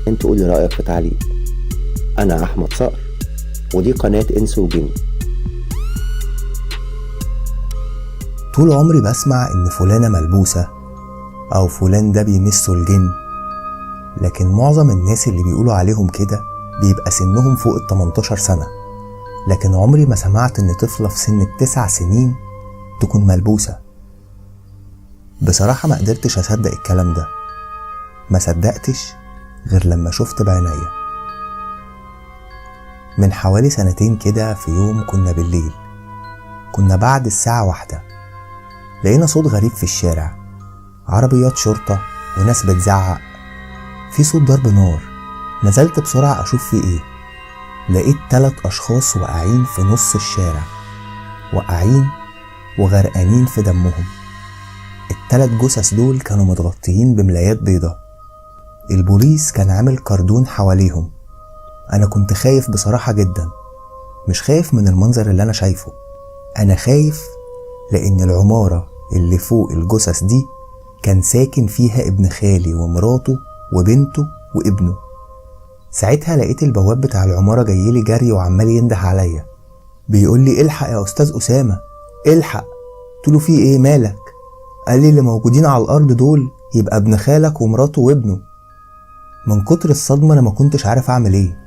انت قولي رأيك في تعليق. انا احمد صقر، ودي قناة انس وجن. طول عمري بسمع ان فلانة ملبوسة او فلان ده بيمسوا الجن، لكن معظم الناس اللي بيقولوا عليهم كده بيبقى سنهم فوق 18 سنة. لكن عمري ما سمعت ان طفلة في سن 9 سنين تكون ملبوسة. بصراحة ما قدرتش اصدق الكلام ده، ما صدقتش غير لما شفت بعينيا. من حوالي 2 سنين كده، في يوم كنا بالليل، كنا بعد الساعة 1، لقينا صوت غريب في الشارع، عربيات شرطة وناس بتزعق، في صوت ضرب نار. نزلت بسرعة اشوف في ايه، لقيت 3 اشخاص واقعين في نص الشارع، واقعين وغرقانين في دمهم. ال3 جثث دول كانوا متغطيين بملايات بيضة. البوليس كان عامل كاردون حواليهم. انا كنت خايف بصراحة جدا، مش خايف من المنظر اللي انا شايفه، انا خايف لان العمارة اللي فوق الجثث دي كان ساكن فيها ابن خالي ومراته وبنته وابنه. ساعتها لقيت البواب بتاع العمارة جايلي جري وعمال ينده عليا، بيقول لي الحق يا استاذ اسامة الحق. قلتله في ايه مالك؟ قال لي اللي موجودين على الارض دول يبقى ابن خالك ومراته وابنه. من كتر الصدمة انا ما كنتش عارف اعمل ايه،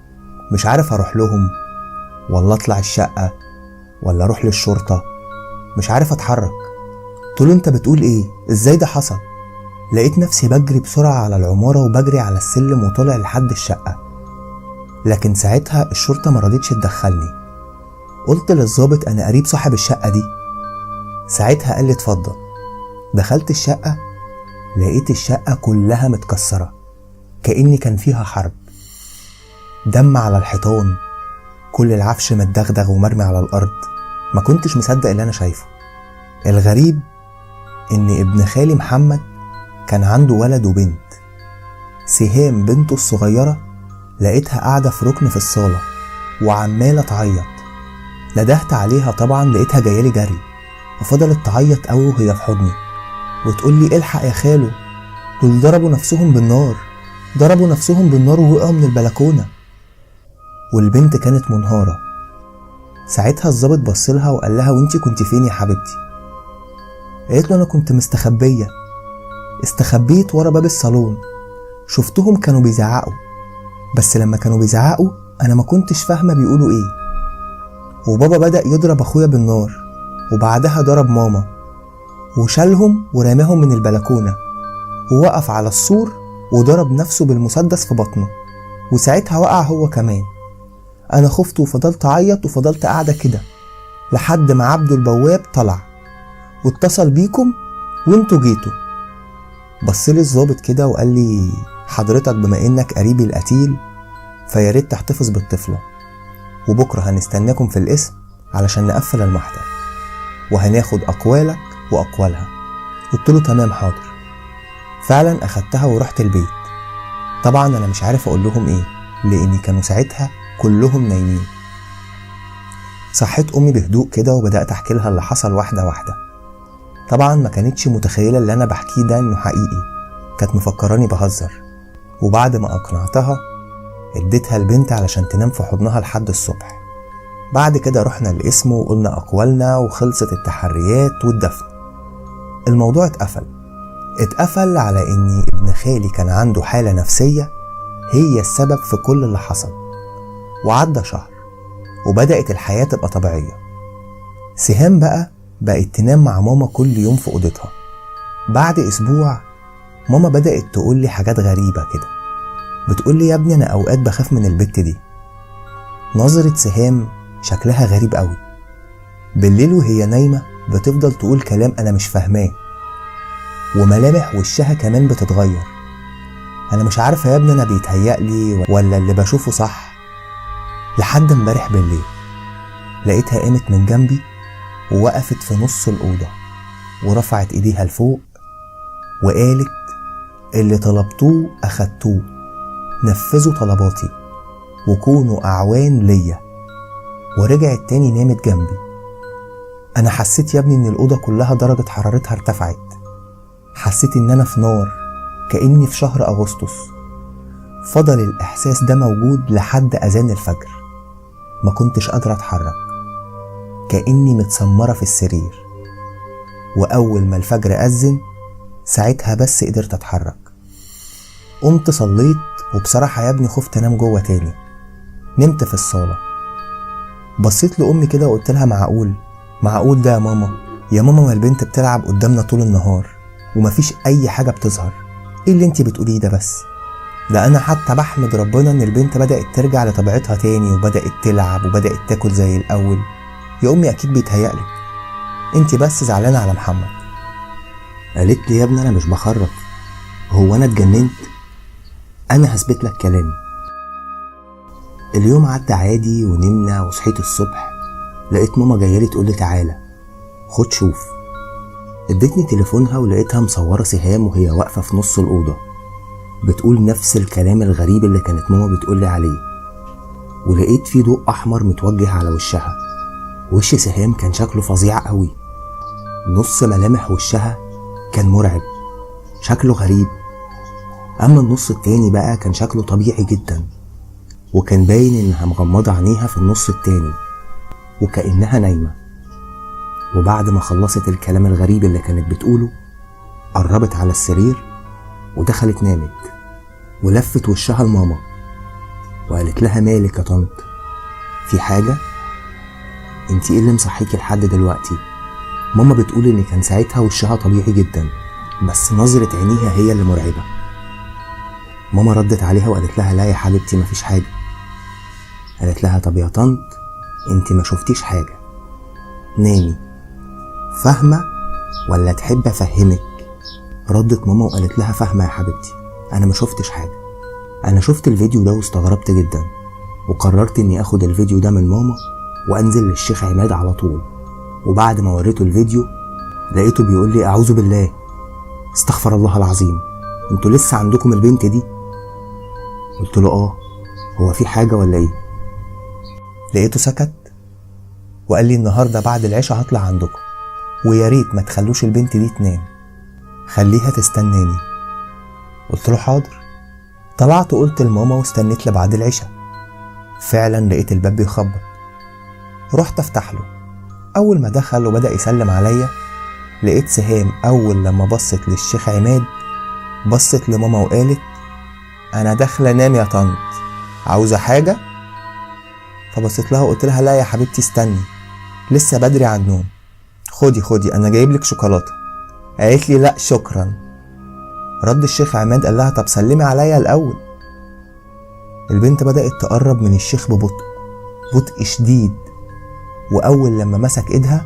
مش عارف اروح لهم ولا اطلع الشقة ولا اروح للشرطة، مش عارف اتحرك. قلتله انت بتقول ايه؟ ازاي ده حصل؟ لقيت نفسي بجري بسرعة على العمارة وبجري على السلم وطالع لحد الشقة، لكن ساعتها الشرطة ما رضيتش تدخلني. قلت للظابط انا قريب صاحب الشقة دي. ساعتها قال لي اتفضل. دخلت الشقة، لقيت الشقة كلها متكسرة كأني كان فيها حرب، دم على الحيطان، كل العفش متدغدغ ومرمي على الأرض. ما كنتش مصدق اللي أنا شايفه. الغريب إن ابن خالي محمد كان عنده ولد وبنت. سهام بنته الصغيرة لقيتها قاعدة في ركن في الصالة وعمالة تعيط. ندهت عليها طبعا، لقيتها جايالي جري وفضلت تعيط قوي وهي في حضني وتقول لي الحق يا خالو، دول ضربوا نفسهم بالنار، ضربوا نفسهم بالنار ووقعوا من البلكونة. والبنت كانت منهارة. ساعتها الضابط بصلها وقال لها وانتي كنت فين يا حبيبتي؟ قالت له انا كنت مستخبية، استخبيت ورا باب الصالون، شفتهم كانوا بيزعقوا، بس لما كانوا بيزعقوا انا ما كنتش فاهمة بيقولوا ايه. وبابا بدأ يضرب اخويا بالنار، وبعدها ضرب ماما وشالهم ورماهم من البلكونة، ووقف على السور وضرب نفسه بالمسدس في بطنه، وساعتها وقع هو كمان. انا خفت وفضلت اعيط وفضلت قاعدة كده لحد ما عبده البواب طلع واتصل بيكم وانتوا جيتوا. بصلي الضابط كده وقال لي حضرتك بما انك قريبي القتيل فياريت تحتفظ بالطفلة، وبكرة هنستناكم في القسم علشان نقفل المحضر وهناخد اقوالك واقوالها. قلت له تمام حاضر. فعلا اخدتها ورحت البيت. طبعا انا مش عارف اقول لهم ايه لاني كانوا ساعتها كلهم نايمين. صحيت امي بهدوء كده وبدأت احكي لها اللي حصل واحدة واحدة. طبعا ما كانتش متخيلة اللي انا بحكيه ده انه حقيقي، كانت مفكراني بهزر. وبعد ما اقنعتها اديتها البنت علشان تنام في حضنها لحد الصبح. بعد كده رحنا القسم وقلنا اقوالنا وخلصت التحريات والدفن. الموضوع اتقفل على اني ابن خالي كان عنده حالة نفسية هي السبب في كل اللي حصل. وعدى شهر وبدأت الحياة تبقى طبيعية. سهام بقت تنام مع ماما كل يوم في أوضتها. بعد أسبوع ماما بدأت تقول لي حاجات غريبة كده، بتقول لي يا ابني أنا أوقات بخاف من البت دي. نظرة سهام شكلها غريب قوي. بالليل وهي نايمة بتفضل تقول كلام أنا مش فاهماه، وملامح وشها كمان بتتغير. أنا مش عارفة يا ابني أنا بيتهيألي ولا اللي بشوفه صح. لحد امبارح بالليل لقيتها قامت من جنبي ووقفت في نص الأوضة ورفعت إيديها لفوق وقالت اللي طلبتوه أخدتوه، نفذوا طلباتي وكونوا أعوان ليا. ورجعت تاني نامت جنبي. أنا حسيت يا ابني إن الأوضة كلها درجة حرارتها ارتفعت. حسيت إن أنا في نار كأني في شهر أغسطس. فضل الإحساس ده موجود لحد أذان الفجر. ما كنتش قادرة أتحرك، كأني متسمرة في السرير. وأول ما الفجر أذن ساعتها بس قدرت أتحرك. قمت صليت، وبصراحة يا ابني خفت أنام جوه تاني. نمت في الصالة. بصيت لأمي كده وقلت لها معقول ده يا ماما؟ يا ماما ما البنت بتلعب قدامنا طول النهار ومفيش أي حاجة بتظهر. إيه اللي انتي بتقوليه ده بس؟ ده أنا حتى بحمد ربنا إن البنت بدأت ترجع لطبيعتها تاني وبدأت تلعب وبدأت تاكل زي الأول. يا أمي أكيد بيتهيألك، انتي بس زعلانة على محمد. قالت لي يا ابني أنا مش بخرف، هو أنا اتجننت؟ أنا هثبت لك كلامي. اليوم عدى عادي ونمنا، وصحيت الصبح لقيت ماما جايالي تقولي تعالى خد شوف. ادتني تليفونها ولقيتها مصورة سهام وهي واقفة في نص الأوضة بتقول نفس الكلام الغريب اللي كانت ماما بتقولي عليه. ولقيت في ضوء أحمر متوجه على وشها. وش سهام كان شكله فظيع قوي، نص ملامح وشها كان مرعب، شكله غريب. أما النص التاني بقى كان شكله طبيعي جدا، وكان باين إنها مغمضة عينيها في النص التاني وكأنها نايمة. وبعد ما خلصت الكلام الغريب اللي كانت بتقوله قربت على السرير ودخلت نامت، ولفت وشها لماما وقالت لها مالك يا طنط، في حاجة؟ انتي ايه اللي مصحيكي لحد دلوقتي؟ ماما بتقول ان كان ساعتها وشها طبيعي جدا، بس نظرة عينيها هي اللي مرعبة. ماما ردت عليها وقالت لها لا يا حبيبتي مفيش حاجة. قالت لها طب يا طنط انتي ما شفتيش حاجة، نامي، فاهمة ولا تحب افهمك؟ ردت ماما وقالت لها فاهمة يا حبيبتي، انا ما شفتش حاجة. انا شفت الفيديو ده واستغربت جدا، وقررت اني اخد الفيديو ده من ماما وانزل للشيخ عماد على طول. وبعد ما وريته الفيديو لقيته بيقول لي اعوذ بالله، استغفر الله العظيم، انتوا لسه عندكم البنت دي؟ قلت له اه، هو في حاجة ولا ايه؟ لقيته سكت وقال لي النهاردة بعد العشاء هطلع عندكم، ويا ريت ما تخلوش البنت دي تنام، خليها تستناني. قلت له حاضر. طلعت وقلت لماما واستنيت لبعد العشاء. فعلا لقيت الباب بيخبط، رحت افتح له. اول ما دخل وبدأ يسلم عليا لقيت سهام اول لما بصت للشيخ عماد بصت لماما وقالت انا داخله انام يا طنط، عاوزه حاجه؟ فبصيت لها وقلت لها لا يا حبيبتي استني، لسه بدري على النوم، خدي انا جايب لك شوكولاته. قالت لي لا شكرا. رد الشيخ عماد قال لها طب سلمي عليا الاول. البنت بدأت تقرب من الشيخ ببطء شديد، واول لما مسك ايدها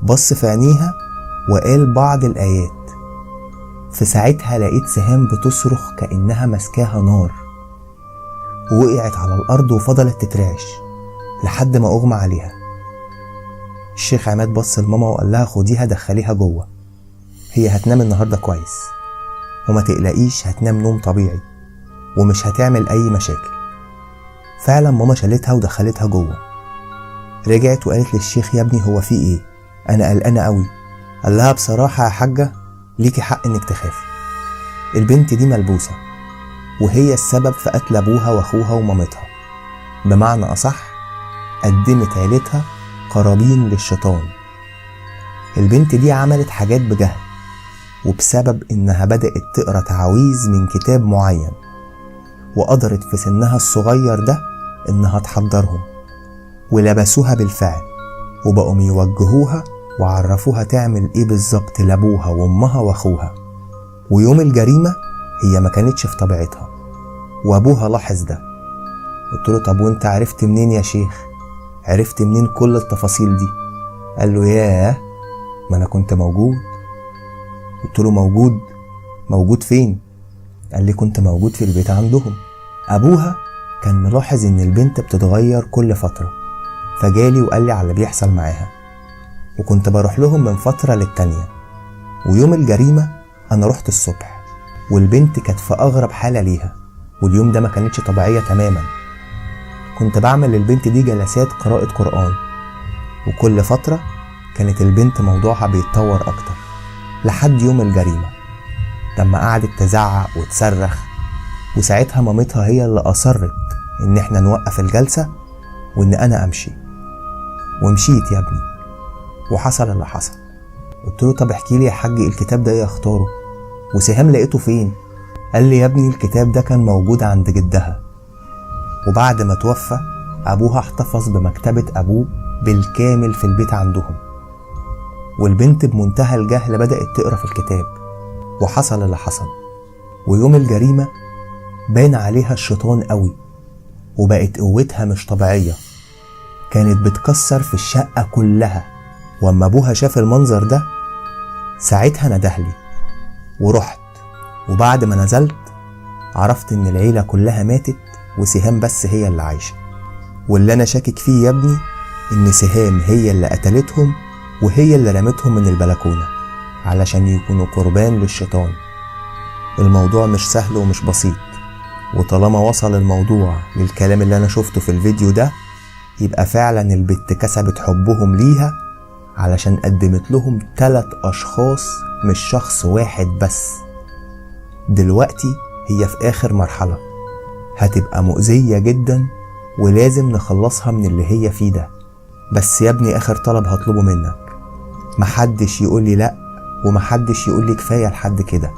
بص في عينيها وقال بعض الايات. في ساعتها لقيت سهام بتصرخ كأنها مسكاها نار، ووقعت على الارض وفضلت تترعش لحد ما اغمى عليها. الشيخ عماد بص لماما وقال لها خديها دخليها جوه، هي هتنام النهارده كويس، وما تقلقيش هتنام نوم طبيعي ومش هتعمل اي مشاكل. فعلا ماما شالتها ودخلتها جوه. رجعت وقالت للشيخ يا ابني هو في ايه؟ انا قلقانه قوي. قال لها بصراحه يا حاجه ليكي حق انك تخافي، البنت دي ملبوسه وهي السبب في قتل ابوها واخوها ومامتها، بمعنى اصح قدمت عيلتها قرابين للشيطان. البنت دي عملت حاجات بجهل وبسبب انها بدأت تقرأ تعاويذ من كتاب معين، وقدرت في سنها الصغير ده انها تحضرهم، ولبسوها بالفعل وبقوا يوجهوها وعرفوها تعمل ايه بالظبط لابوها وامها واخوها. ويوم الجريمة هي ما كانتش في طبيعتها، وابوها لاحظ ده. قلت له طب وانت عرفت منين يا شيخ؟ عرفت منين كل التفاصيل دي؟ قال له ياه ما انا كنت موجود. قلت له موجود فين؟ قال لي كنت موجود في البيت عندهم. ابوها كان ملاحظ ان البنت بتتغير كل فترة، فجالي وقال لي على اللي بيحصل معاها، وكنت بروح لهم من فترة للتانية. ويوم الجريمة انا رحت الصبح والبنت كانت في اغرب حالة ليها، واليوم ده ما كانتش طبيعية تماما. كنت بعمل للبنت دي جلسات قراءة قرآن، وكل فترة كانت البنت موضوعها بيتطور اكتر، لحد يوم الجريمة لما قعدت تزعق وتصرخ وساعتها مامتها هي اللي أصرت إن احنا نوقف الجلسة وإن أنا أمشي. ومشيت يا ابني، وحصل اللي حصل. قلت له طب احكي لي يا حاج الكتاب ده ايه اختاره، وسهام لقيته فين؟ قال لي يا ابني الكتاب ده كان موجود عند جدها، وبعد ما توفى ابوها احتفظ بمكتبة ابوه بالكامل في البيت عندهم. والبنت بمنتهى الجهل بدأت تقرا في الكتاب، وحصل اللي حصل. ويوم الجريمة بان عليها الشيطان قوي، وبقت قوتها مش طبيعية، كانت بتكسر في الشقة كلها. واما ابوها شاف المنظر ده ساعتها ندهلي ورحت، وبعد ما نزلت عرفت ان العيلة كلها ماتت وسهام بس هي اللي عايشة. واللي انا شاكك فيه يا ابني ان سهام هي اللي قتلتهم، وهي اللي رمتهم من البلكونة علشان يكونوا قربان للشيطان. الموضوع مش سهل ومش بسيط، وطالما وصل الموضوع للكلام اللي انا شفته في الفيديو ده يبقى فعلا البت كسبت حبهم ليها، علشان قدمت لهم 3 أشخاص مش شخص واحد بس. دلوقتي هي في آخر مرحلة هتبقى مؤذية جدا، ولازم نخلصها من اللي هي فيه ده. بس يا ابني آخر طلب هطلبه منك، محدش يقولي لأ، ومحدش يقولي كفاية لحد كده،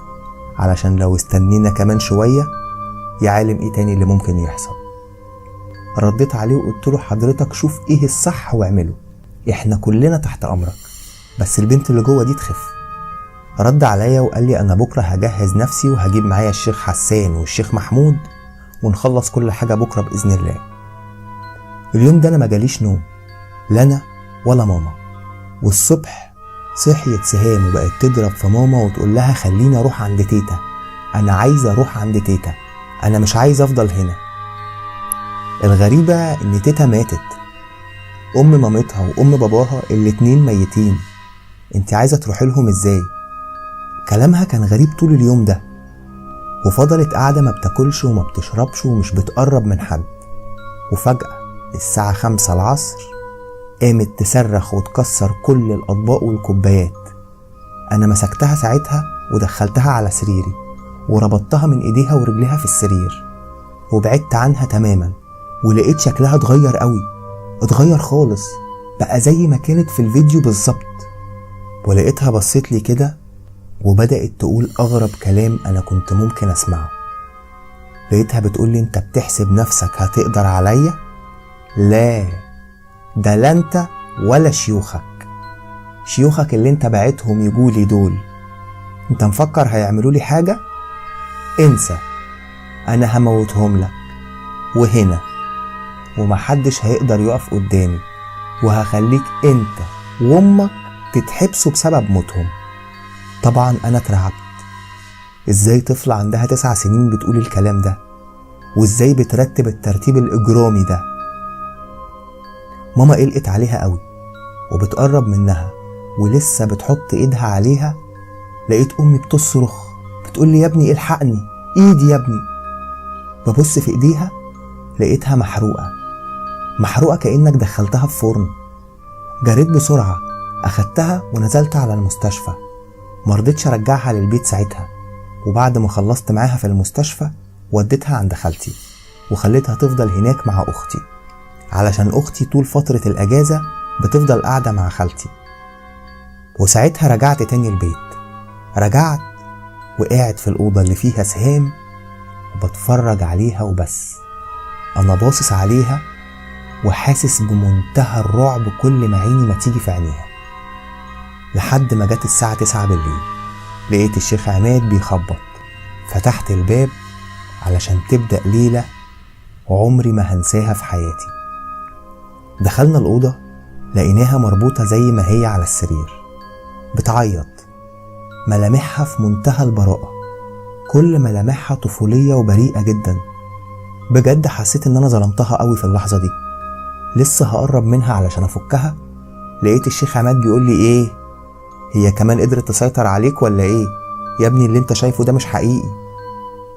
علشان لو استنينا كمان شوية يا عالم ايه تاني اللي ممكن يحصل. رديت عليه وقلت له حضرتك شوف ايه الصح واعمله، احنا كلنا تحت امرك، بس البنت اللي جوه دي تخف. رد عليا وقال لي انا بكره هجهز نفسي وهجيب معايا الشيخ حسان والشيخ محمود ونخلص كل حاجه بكره باذن الله. اليوم ده انا ما جاليش نوم، لا انا ولا ماما. والصبح صحيت سهام وبقت تضرب في ماما وتقول لها خليني اروح عند تيتا، انا عايزه اروح عند تيتا، انا مش عايزه افضل هنا. الغريبه ان تيتا ماتت، ام مامتها وام باباها الاتنين ميتين، انت عايزه تروحي لهم ازاي؟ كلامها كان غريب طول اليوم ده. وفضلت قاعده ما بتاكلش وما بتشربش ومش بتقرب من حد. وفجاه الساعه 5 العصر قامت تصرخ وتكسر كل الاطباق والكوبايات. انا مسكتها ساعتها ودخلتها على سريري وربطتها من ايديها ورجليها في السرير، وبعدت عنها تماما. ولقيت شكلها اتغير قوي، اتغير خالص، بقى زي ما كانت في الفيديو بالظبط. ولقيتها بصيت لي كده وبدأت تقول أغرب كلام أنا كنت ممكن أسمعه. لقيتها بتقول لي أنت بتحسب نفسك هتقدر عليا؟ لا، ده لا أنت ولا شيوخك اللي أنت بعتهم يجولي دول، أنت مفكر هيعملوا لي حاجة؟ انسى، أنا هموتهم لك وهنا، ومحدش هيقدر يقف قدامي، وهخليك انت وامك تتحبسوا بسبب موتهم. طبعا انا اترعبت، ازاي طفلة عندها 9 سنين بتقول الكلام ده، وازاي بترتب الترتيب الاجرامي ده؟ ماما قلقت عليها قوي وبتقرب منها ولسه بتحط ايدها عليها، لقيت امي بتصرخ بتقول لي يا ابني الحقني، ايدي يا ابني. ببص في ايديها لقيتها محروقة كأنك دخلتها في فرن. جريت بسرعة أخدتها ونزلت على المستشفى، مرضتش أرجعها للبيت ساعتها. وبعد ما خلصت معاها في المستشفى وديتها عند خالتي وخليتها تفضل هناك مع أختي، علشان أختي طول فترة الأجازة بتفضل قاعدة مع خالتي. وساعتها رجعت تاني البيت، رجعت وقاعد في الأوضة اللي فيها سهام وبتفرج عليها وبس. أنا باصص عليها وحاسس بمنتهى الرعب كل ما عيني ما تيجي في عينيها، لحد ما جت الساعة 9 بالليل لقيت الشيخ عماد بيخبط. فتحت الباب علشان تبدأ ليلة عمري ما هنساها في حياتي. دخلنا الأوضة لقيناها مربوطة زي ما هي على السرير بتعيط، ملامحها في منتهى البراءة، كل ملامحها طفولية وبريئة جدا. بجد حسيت ان انا ظلمتها قوي في اللحظة دي. لسه هقرب منها علشان افكها لقيت الشيخ عماد بيقول لي ايه، هي كمان قدرت تسيطر عليك ولا ايه؟ يا ابني اللي انت شايفه ده مش حقيقي،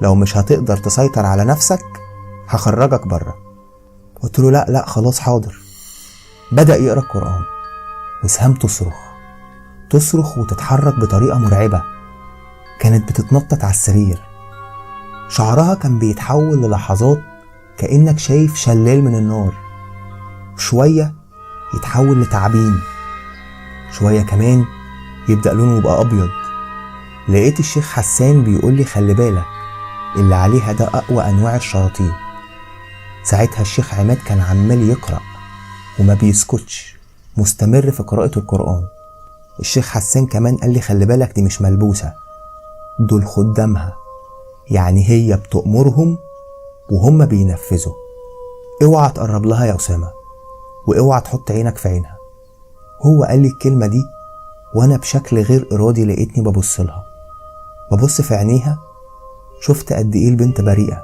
لو مش هتقدر تسيطر على نفسك هخرجك بره. قلت له لا خلاص حاضر. بدأ يقرأ القرآن وسهام تصرخ وتتحرك بطريقة مرعبة، كانت بتتنطط على السرير. شعرها كان بيتحول للحظات كأنك شايف شلال من النار، شوية يتحول لتعابين، شوية كمان يبدأ لونه يبقى أبيض. لقيت الشيخ حسان بيقول لي خلي بالك اللي عليها ده أقوى أنواع الشياطين. ساعتها الشيخ عماد كان عمال يقرأ وما بيسكتش، مستمر في قراءة القرآن. الشيخ حسان كمان قال لي خلي بالك دي مش ملبوسة، دول خدامها، يعني هي بتأمرهم وهم بينفذوا. اوعى تقرب لها يا أسامة، واوعى تحط عينك في عينها. هو قال لي الكلمة دي وانا بشكل غير ارادي لقيتني ببص لها، ببص في عينيها. شفت قد ايه البنت بريئة،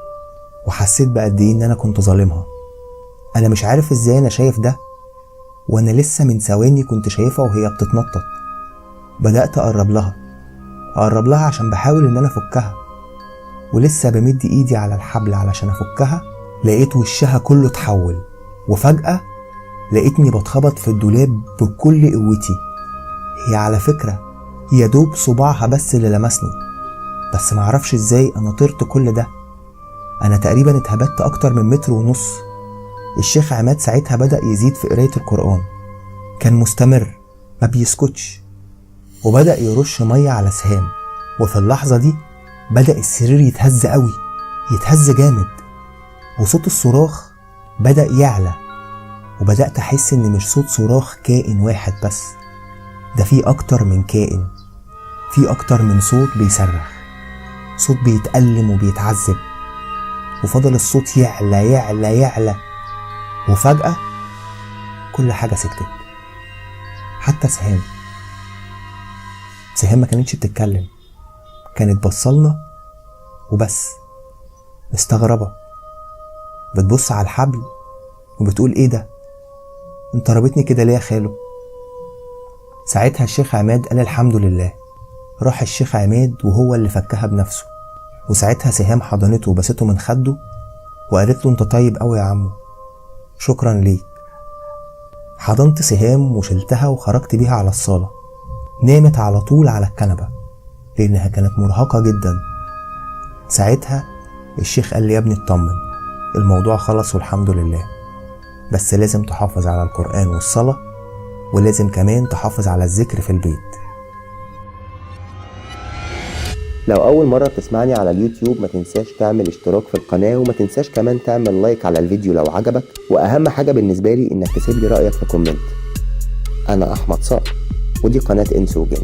وحسيت بقد ايه ان انا كنت ظالمها. انا مش عارف ازاي انا شايف ده وانا لسه من ثواني كنت شايفها وهي بتتنطط. بدأت اقرب لها عشان بحاول ان انا افكها، ولسه بمد ايدي على الحبل علشان افكها لقيت وشها كله اتحول، وفجأة لقيتني بتخبط في الدولاب بكل قوتي. هي على فكرة يا دوب صباعها بس اللي لمسني، بس معرفش ازاي انا طرت كل ده. انا تقريبا اتهبدت اكتر من 1.5 متر. الشيخ عماد ساعتها بدأ يزيد في قراية القرآن، كان مستمر ما بيسكتش، وبدأ يرش مية على سهام. وفي اللحظة دي بدأ السرير يتهز قوي، يتهز جامد، وصوت الصراخ بدأ يعلى. وبدأت أحس إن مش صوت صراخ كائن واحد بس، ده في أكتر من كائن، في أكتر من صوت بيصرخ، صوت بيتألم وبيتعذب. وفضل الصوت يعلى يعلى يعلى، وفجأة كل حاجة سكتت، حتى سهام ما كانتش بتتكلم، كانت بصلنا وبس، مستغربة بتبص على الحبل وبتقول ايه ده، انت رابطني كده ليه يا خالو؟ ساعتها الشيخ عماد قال الحمد لله. راح الشيخ عماد وهو اللي فكها بنفسه، وساعتها سهام حضنته وبسته من خده وقالت له انت طيب قوي يا عمو، شكرا ليك. حضنت سهام وشلتها وخرجت بيها على الصالة. نامت على طول على الكنبة لأنها كانت مرهقة جدا. ساعتها الشيخ قال لي يا ابني اطمن، الموضوع خلص والحمد لله، بس لازم تحافظ على القرآن والصلاة، ولازم كمان تحافظ على الذكر في البيت. لو أول مرة بتسمعني على اليوتيوب ما تنساش تعمل اشتراك في القناة، وما تنساش كمان تعمل لايك على الفيديو لو عجبك، وأهم حاجة بالنسبة لي إنك تسيب لي رأيك في كومنت. أنا أحمد صقر، ودي قناة إنس وجن.